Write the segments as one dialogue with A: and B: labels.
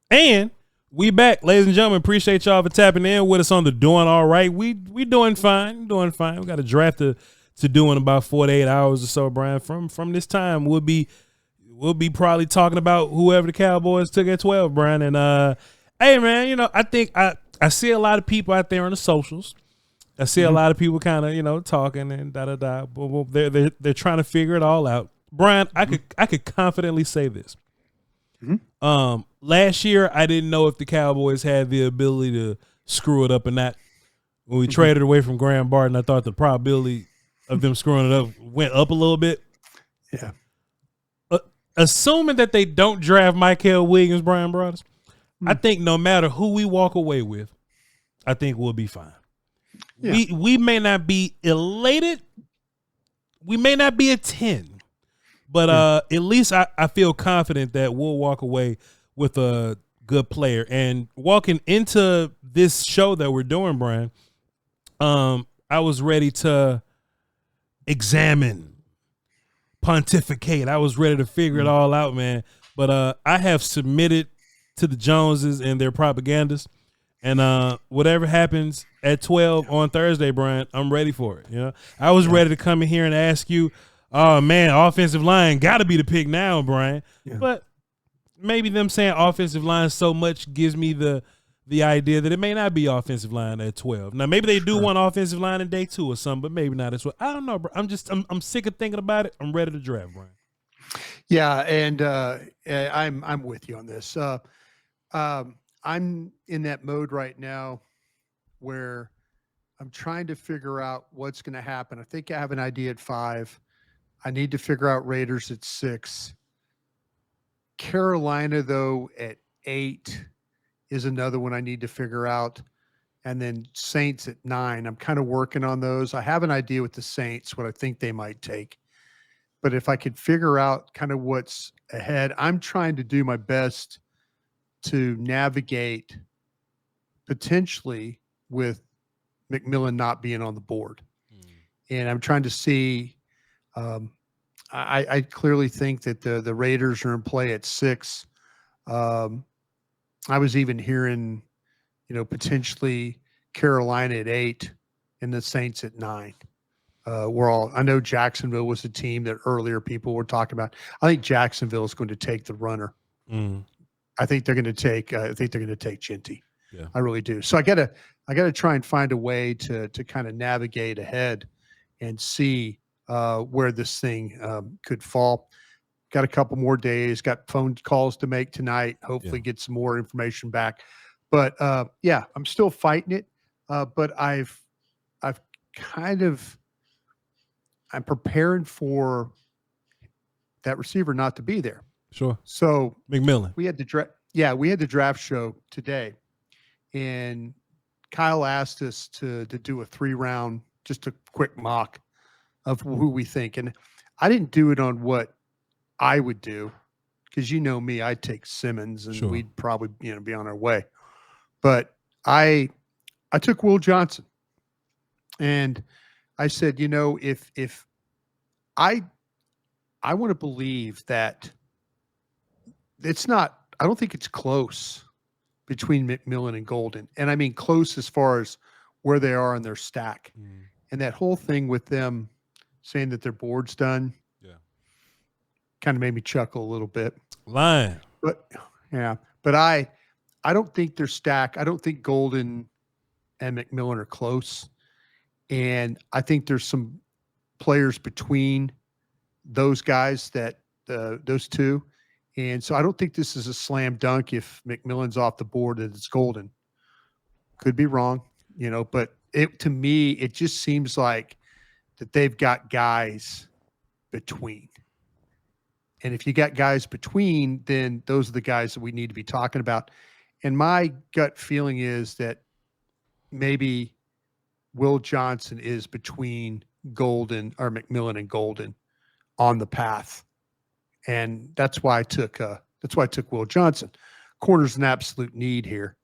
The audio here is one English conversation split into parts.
A: And we back, ladies and gentlemen. Appreciate y'all for tapping in with us on the Doing All Right. We doing fine, We got a draft to do in about 48 hours or so, Brian. From this time, we'll be probably talking about whoever the Cowboys took at 12, Brian. And hey, man, I think I see a lot of people out there on the socials. I see a lot of people kind of talking and but they're trying to figure it all out. Brian, I could confidently say this. Last year, I didn't know if the Cowboys had the ability to screw it up or not. When we traded away from Graham Barton, I thought the probability of them screwing it up went up a little bit.
B: Yeah.
A: Assuming that they don't draft Michael Williams, Bryan Broaddus, I think no matter who we walk away with, I think we'll be fine. Yeah. We may not be elated. We may not be a 10. But at least I feel confident that we'll walk away with a good player. And walking into this show that we're doing, Brian, I was ready to examine, pontificate. I was ready to figure it all out, man. But I have submitted to the Joneses and their propagandists. And whatever happens at 12 on Thursday, Brian, I'm ready for it. I was ready to come in here and ask you, oh, man, offensive line got to be the pick now, Brian. Yeah. But maybe them saying offensive line so much gives me the idea that it may not be offensive line at 12. Now, maybe they do want offensive line in day 2 or something, but maybe not as well. I don't know, bro. I'm sick of thinking about it. I'm ready to draft, Brian.
B: Yeah, and I'm with you on this. I'm in that mode right now where I'm trying to figure out what's going to happen. I think I have an idea at 5. I need to figure out Raiders at 6. Carolina, though, at 8 is another one I need to figure out. And then Saints at 9. I'm kind of working on those. I have an idea with the Saints, what I think they might take. But if I could figure out kind of what's ahead, I'm trying to do my best to navigate potentially with McMillan not being on the board. And I'm trying to see I clearly think that the Raiders are in play at 6. I was even hearing, potentially Carolina at 8 and the Saints at 9. I know Jacksonville was a team that earlier people were talking about. I think Jacksonville is going to take the runner. I think they're going to take Ginty. Yeah. I really do. So I gotta try and find a way to kind of navigate ahead and see where this thing could fall. Got a couple more days, got phone calls to make tonight, hopefully get some more information back. But I'm still fighting it. But I'm preparing for that receiver not to be there.
A: Sure.
B: So
A: McMillan.
B: We had the draft show today, and Kyle asked us to do a 3-round, just a quick mock of who we think. And I didn't do it on what I would do, because me, I'd take Simmons and we'd probably be on our way. But I took Will Johnson, and I said, if I want to believe that it's not, I don't think it's close between McMillan and Golden. And I mean close as far as where they are in their stack. And that whole thing with them saying that their board's done, kind of made me chuckle a little bit.
A: Lying.
B: But I don't think their stack, I don't think Golden and McMillan are close. And I think there's some players between those guys that those two. And so I don't think this is a slam dunk if McMillan's off the board that it's Golden. Could be wrong, but to me, it just seems like that they've got guys between. And if you got guys between, then those are the guys that we need to be talking about. And my gut feeling is that maybe Will Johnson is between Golden or McMillan and Golden on the path. And that's why I took Will Johnson. Corner's an absolute need here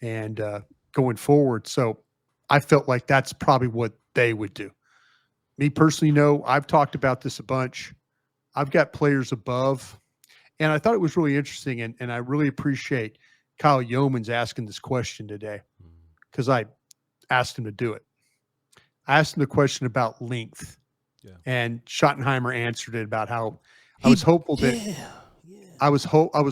B: and going forward. So I felt like that's probably what they would do. Me personally, I've talked about this a bunch. I've got players above, And I thought it was really interesting, and I really appreciate Kyle Yeomans asking this question today, because I asked him to do it. I asked him the question about length, and Schottenheimer answered it about how I was hopeful that I was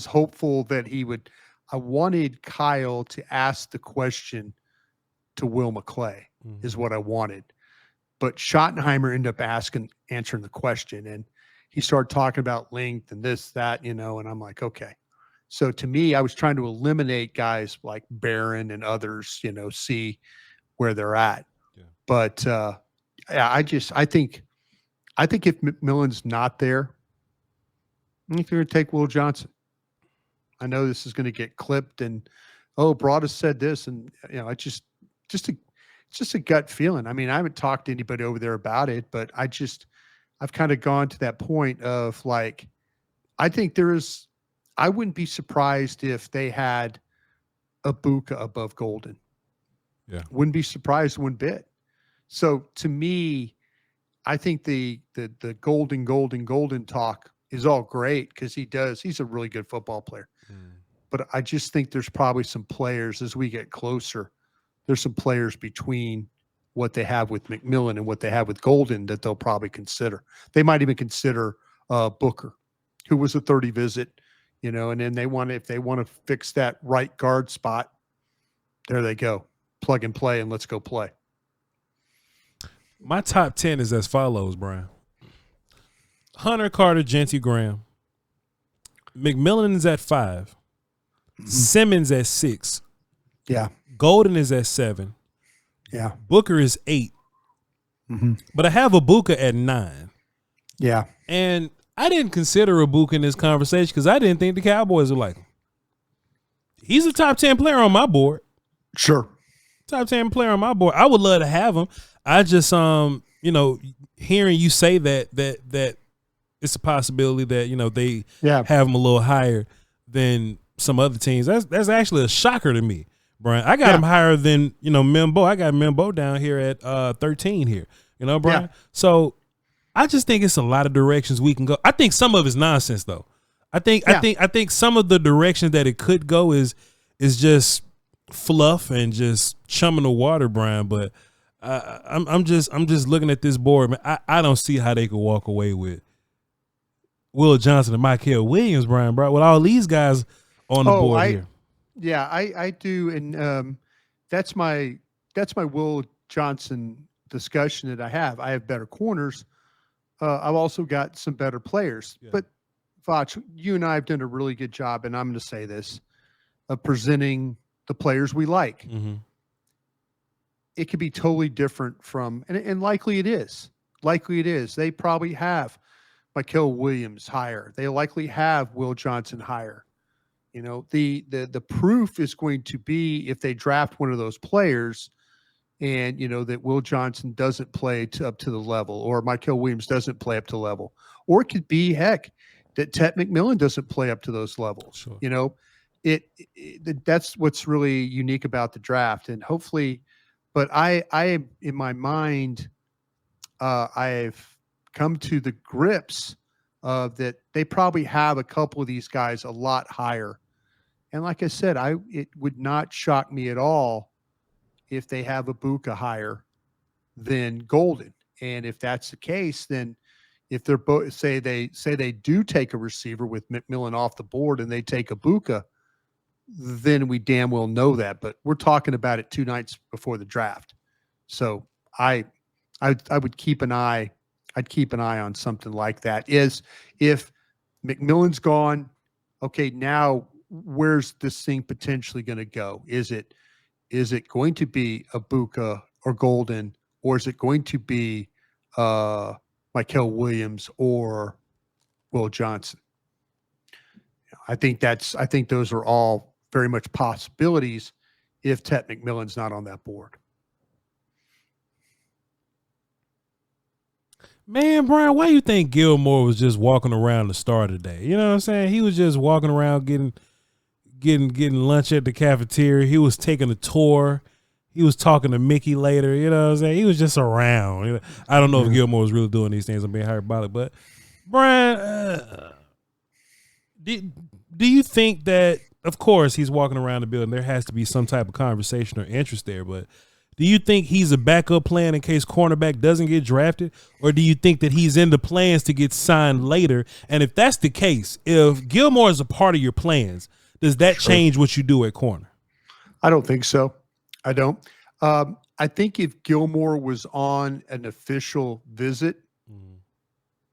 B: hopeful that he would. I wanted Kyle to ask the question to Will McClay, is what I wanted, but Schottenheimer ended up answering the question, and he started talking about length and this, that, and I'm like, okay. So to me, I was trying to eliminate guys like Barron and others, see where they're at. Yeah. But I think if McMillan's not there, I think they're going to take Will Johnson. I know this is going to get clipped, and Broaddus said this, and it's just a gut feeling. I mean, I haven't talked to anybody over there about it, but I've kind of gone to that point of like, I think I wouldn't be surprised if they had Ibuka above Golden.
A: Yeah. Wouldn't
B: be surprised one bit. So to me, I think the Golden talk is all great because he's a really good football player. But I just think there's probably some players as we get closer, there's some players between what they have with McMillan and what they have with Golden that they'll probably consider. They might even consider Booker, who was a 30 visit, and then if they want to fix that right guard spot, there they go. Plug and play, and let's go play.
A: My top 10 is as follows, Brian. Hunter, Carter, Jante, Graham. McMillan is at 5. Simmons at 6.
B: Yeah.
A: Golden is at 7.
B: Yeah.
A: Booker is 8. But I have Ibuka at 9.
B: Yeah.
A: And I didn't consider Ibuka in this conversation because I didn't think the Cowboys would like him. He's a top 10 player on my board.
B: Sure.
A: Top 10 player on my board. I would love to have him. I just hearing you say that it's a possibility that they have him a little higher than some other teams. That's actually a shocker to me, Brian. I got him higher than Membo. I got Membo down here at 13 here. Brian. Yeah. So I just think it's a lot of directions we can go. I think some of it's nonsense though. I think some of the directions that it could go is just fluff and just chumming the water, Brian. But I'm just looking at this board, man. I don't see how they could walk away with Will Johnson and Mykel Williams, Brian, bro, with all these guys on the board here.
B: Yeah, I do, and that's my Will Johnson discussion that I have. I have better corners. I've also got some better players. Yeah. But Voch, you and I have done a really good job, and I'm going to say this, of presenting the players we like. It could be totally different from, and likely it is. Likely it is. They probably have Mykel Williams higher. They likely have Will Johnson higher. The proof is going to be if they draft one of those players and, that Will Johnson doesn't play up to the level, or Mykel Williams doesn't play up to level, or it could be, heck, that Tet McMillan doesn't play up to those levels. Sure. That's what's really unique about the draft. And hopefully, but I am in my mind, I've come to the grips of that they probably have a couple of these guys a lot higher. And like I said, it would not shock me at all if they have Ibuka higher than Golden. And if that's the case, then if they're both say they do take a receiver with McMillan off the board and they take Ibuka, then we damn well know that. But we're talking about it 2 nights before the draft. So I would keep an eye. I'd keep an eye on something like that. Is if McMillan's gone, okay, now where's this thing potentially going to go? Is it going to be Ibuka or Golden, or is it going to be Mykel Williams or Will Johnson? I think those are all very much possibilities if Tet McMillan's not on that board.
A: Man, Brian, why you think Gilmore was just walking around the start today? You know what I'm saying? He was just walking around getting lunch at the cafeteria. He was taking a tour. He was talking to Mickey later. You know what I'm saying? He was just around. I don't know if Gilmore was really doing these things. I'm being hyperbolic, but Brian, Do you think that, of course, he's walking around the building, there has to be some type of conversation or interest there, but do you think he's a backup plan in case cornerback doesn't get drafted? Or do you think that he's in the plans to get signed later? And if that's the case, if Gilmore is a part of your plans, does that change what you do at corner?
B: I don't think so. I don't. I think if Gilmore was on an official visit,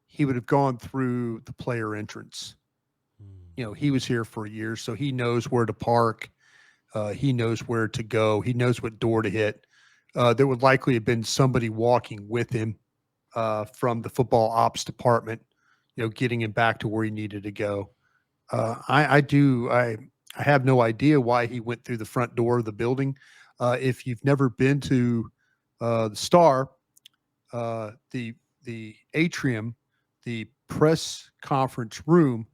B: he would have gone through the player entrance. You know, he was here for a year, so he knows where to park. He knows where to go. He knows what door to hit. There would likely have been somebody walking with him from the football ops department, you know, getting him back to where he needed to go. I have no idea why he went through the front door of the building. If you've never been to the Star, the atrium, the press conference room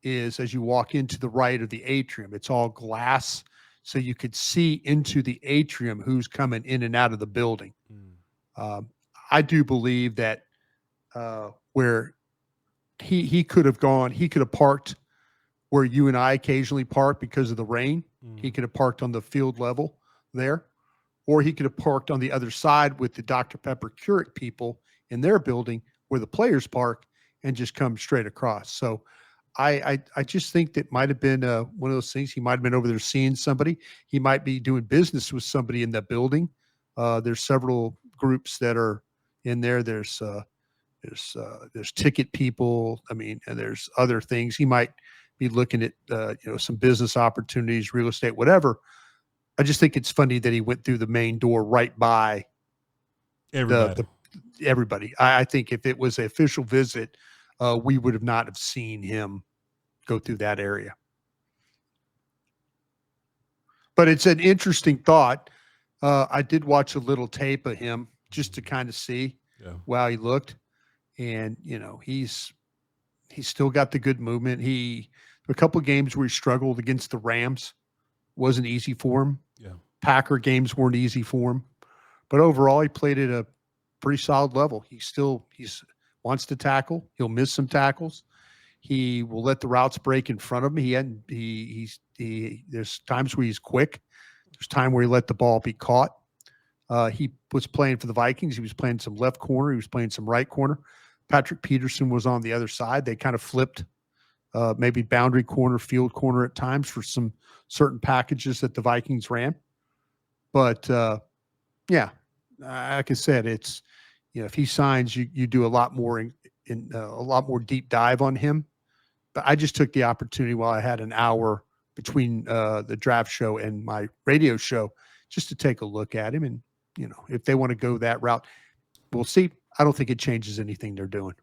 B: is as you walk into the right of the atrium. It's all glass, so you could see into the atrium who's coming in and out of the building. I do believe that where he could have gone, he could have parked where you and I occasionally park because of the rain. He could have parked on the field level there, or he could have parked on the other side with the Dr. Pepper Keurig people in their building where the players park and just come straight across. So I just think that might have been one of those things. He might have been over there seeing somebody. He might be doing business with somebody in that building. There's several groups that are in there. There's ticket people. I mean, and there's other things. He might be looking at some business opportunities, real estate, whatever. I just think it's funny that he went through the main door right by everybody. I think if it was an official visit, we would have not have seen him go through that area. But it's an interesting thought. I did watch a little tape of him just to kind of see how he looked. And, you know, he's still got the good movement. A couple of games where he struggled against the Rams. Wasn't easy for him.
A: Yeah.
B: Packer games weren't easy for him. But overall, he played at a pretty solid level. He wants to tackle. He'll miss some tackles. He will let the routes break in front of him. There's times where he's quick. There's time where he let the ball be caught. He was playing for the Vikings. He was playing some left corner. He was playing some right corner. Patrick Peterson was on the other side. They kind of flipped maybe boundary corner, field corner at times for some certain packages that the Vikings ran. But, like I said, it's, if he signs, you do a lot more in a lot more deep dive on him. But I just took the opportunity while I had an hour between the draft show and my radio show just to take a look at him. And, if they want to go that route, we'll see. I don't think it changes anything they're doing.